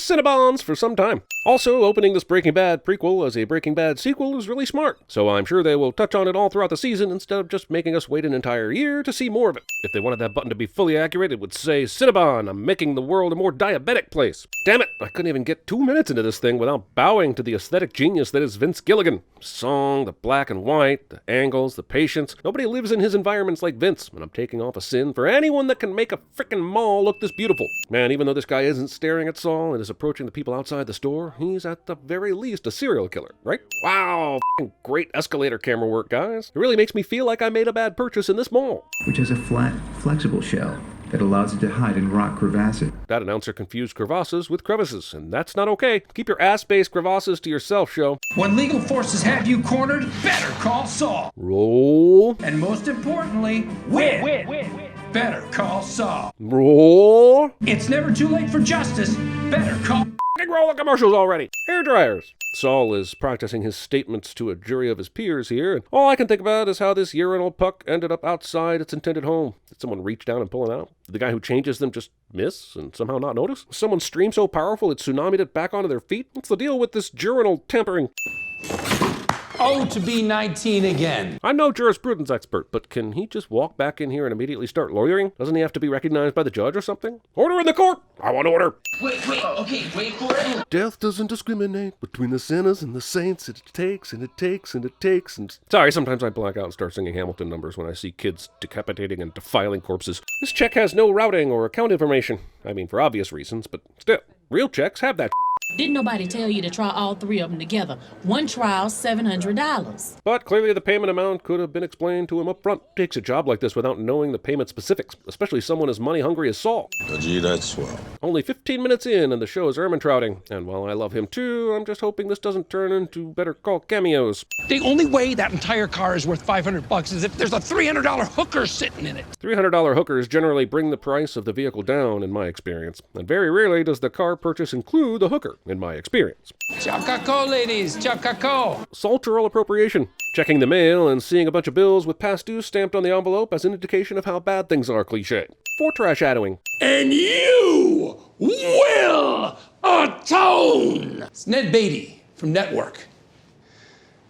Cinnabons for some time. Also, opening this Breaking Bad prequel as a Breaking Bad sequel is really smart, so I'm sure they will touch on it all throughout the season instead of just making us wait an entire year to see more of it. If they wanted that button to be fully accurate, it would say, Cinnabon, I'm making the world a more diabetic place. Damn it, I couldn't even get 2 minutes into this thing without bowing to the aesthetic genius that is Vince Gilligan. The song, the black and white, the angles, the patience. Nobody lives in his environments like Vince, and I'm taking off a sin for anyone that can make a frickin' mall look this beautiful. Man, even though this guy isn't staring at Saul and is approaching the people outside the store, he's at the very least a serial killer, right? Wow, great escalator camera work, guys. It really makes me feel like I made a bad purchase in this mall. Which has a flat, flexible shell that allows it to hide in rock crevasses. That announcer confused crevasses with crevices, and that's not okay. Keep your ass-based crevasses to yourself, show. When legal forces have you cornered, better call Saul. Roll. And most importantly, win. Better call Saul. Roll. It's never too late for justice. Better call. Roll the commercials already. Hair dryers. Saul is practicing his statements to a jury of his peers here, and all I can think about is how this urinal puck ended up outside its intended home. Did someone reach down and pull it out? Did the guy who changes them just miss and somehow not notice? Was someone stream so powerful it tsunamied it back onto their feet? What's the deal with this urinal tampering? Oh, to be 19 again. I'm no jurisprudence expert, but can he just walk back in here and immediately start lawyering? Doesn't he have to be recognized by the judge or something? Order in the court! I want order! Wait for it. Death doesn't discriminate between the sinners and the saints. It takes and it takes and it takes and... Sorry, sometimes I black out and start singing Hamilton numbers when I see kids decapitating and defiling corpses. This check has no routing or account information. I mean, for obvious reasons, but still, real checks have that. Didn't nobody tell you to try all three of them together? One trial, $700. But clearly the payment amount could have been explained to him up front. Takes a job like this without knowing the payment specifics, especially someone as money hungry as Saul. Oh, gee, that's swell. Only 15 minutes in and the show is Ermintrouting. And while I love him too, I'm just hoping this doesn't turn into Better Call cameos. The only way that entire car is worth $500 is if there's a $300 hooker sitting in it. $300 hookers generally bring the price of the vehicle down, in my experience. And very rarely does the car purchase include the hooker, in my experience. Ciao caco, ladies. Ciao caco. Cultural appropriation. Checking the mail and seeing a bunch of bills with past dues stamped on the envelope as an indication of how bad things are, cliché. Foreshadowing. And you will atone. It's Ned Beatty from Network.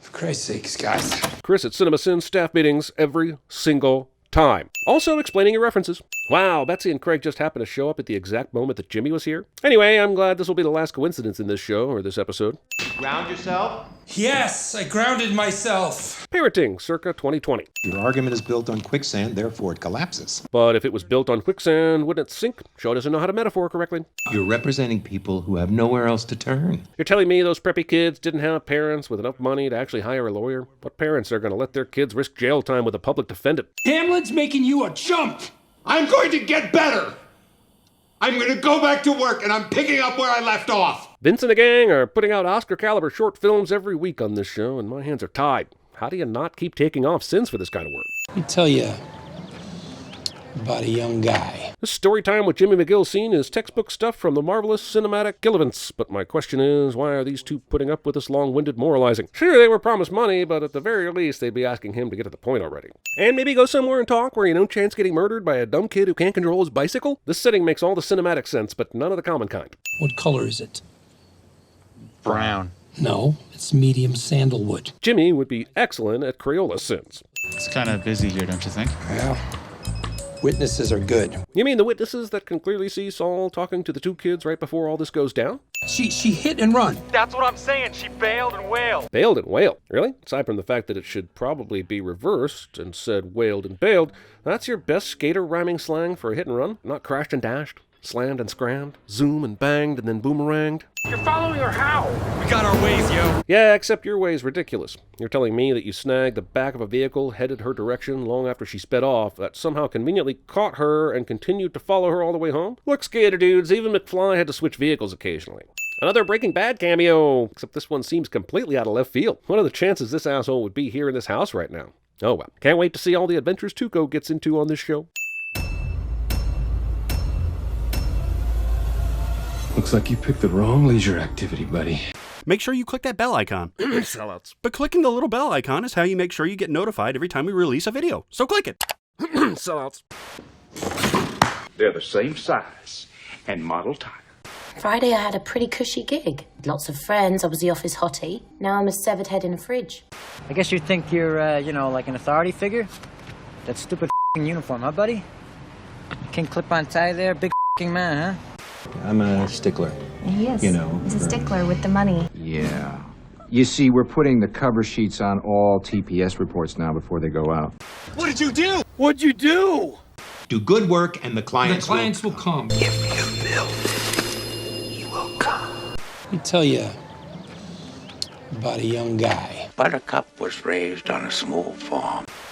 For Christ's sakes, guys. Chris at TVSins staff meetings every single time. Also explaining your references. Wow, Betsy and Craig just happened to show up at the exact moment that Jimmy was here. Anyway, I'm glad this will be the last coincidence in this show, or this episode. Ground yourself. Yes, I grounded myself. Parroting, circa 2020. Your argument is built on quicksand, therefore it collapses. But if it was built on quicksand, wouldn't it sink? Show doesn't know how to metaphor correctly. You're representing people who have nowhere else to turn. You're telling me those preppy kids didn't have parents with enough money to actually hire a lawyer? What parents are going to let their kids risk jail time with a public defendant? Hamlet's making you a chump. I'm going to get better. I'm going to go back to work, and I'm picking up where I left off. Vince and the gang are putting out Oscar-caliber short films every week on this show, and my hands are tied. How do you not keep taking off sins for this kind of work? Let me tell you about a young guy. This story time with Jimmy McGill scene is textbook stuff from the marvelous cinematic Gillivants. But my question is, why are these two putting up with this long-winded moralizing? Sure, they were promised money, but at the very least, they'd be asking him to get to the point already. And maybe go somewhere and talk where you don't chance getting murdered by a dumb kid who can't control his bicycle? This setting makes all the cinematic sense, but none of the common kind. What color is it? Brown. No, it's medium sandalwood. Jimmy would be excellent at Crayola sins. It's kind of busy here, don't you think? Well, witnesses are good. You mean the witnesses that can clearly see Saul talking to the two kids right before all this goes down? She hit and run. That's what I'm saying. She bailed and wailed. Bailed and wailed? Really? Aside from the fact that it should probably be reversed and said wailed and bailed, that's your best skater rhyming slang for a hit and run? Not crashed and dashed? Slammed and scrammed? Zoom and banged and then boomeranged? You're following her how? We got our ways, yo. Yeah, except your way's ridiculous. You're telling me that you snagged the back of a vehicle, headed her direction long after she sped off, that somehow conveniently caught her and continued to follow her all the way home? Look, skater dudes, even McFly had to switch vehicles occasionally. Another Breaking Bad cameo, except this one seems completely out of left field. What are the chances this asshole would be here in this house right now? Oh well, can't wait to see all the adventures Tuco gets into on this show. Looks like you picked the wrong leisure activity, buddy. Make sure you click that bell icon. Sellouts. But clicking the little bell icon is how you make sure you get notified every time we release a video. So click it. Sellouts. They're the same size and model tire. Friday I had a pretty cushy gig. Lots of friends, I was the office hottie. Now I'm a severed head in a fridge. I guess you think you're, like an authority figure? That stupid uniform, huh, buddy? King clip-on tie there, big man, huh? I'm a stickler. He is. You know, He's a stickler with the money. Yeah. You see, we're putting the cover sheets on all TPS reports now before they go out. What did you do? What'd you do? Do good work and the clients will come. If you build it, you will come. Let me tell you about a young guy. Buttercup was raised on a small farm.